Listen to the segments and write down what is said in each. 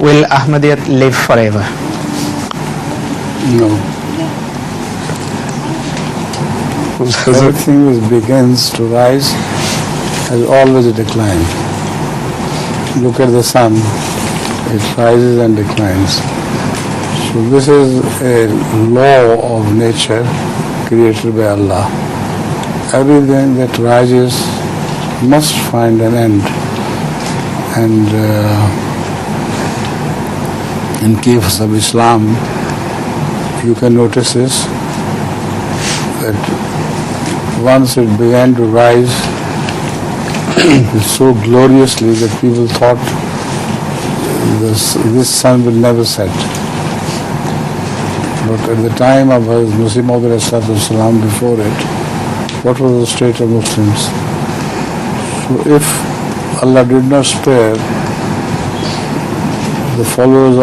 Will Ahmadiyyat live forever? No. Everything which begins to rise has always declined. Look at the sun. It rises and declines. So this is a law of nature created by Allah. Everything that rises must find an end. And in case of Islam, you can notice this, that once it began to rise so gloriously that people thought this sun will never set. But at the time of Muslim before it, what was the state of Muslims? So if Allah did not spare the followers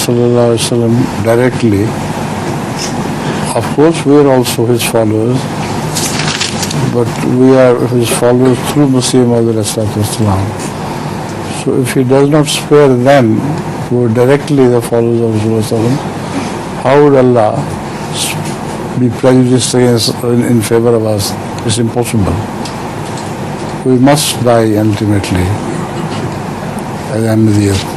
of Muhammad directly, of course we are also his followers, but we are his followers through Muslim. So if he does not spare them, who are directly the followers of Rasulullah, how would Allah be prejudiced against in favor of us? It's impossible. We must die ultimately as Ahmadiyyat.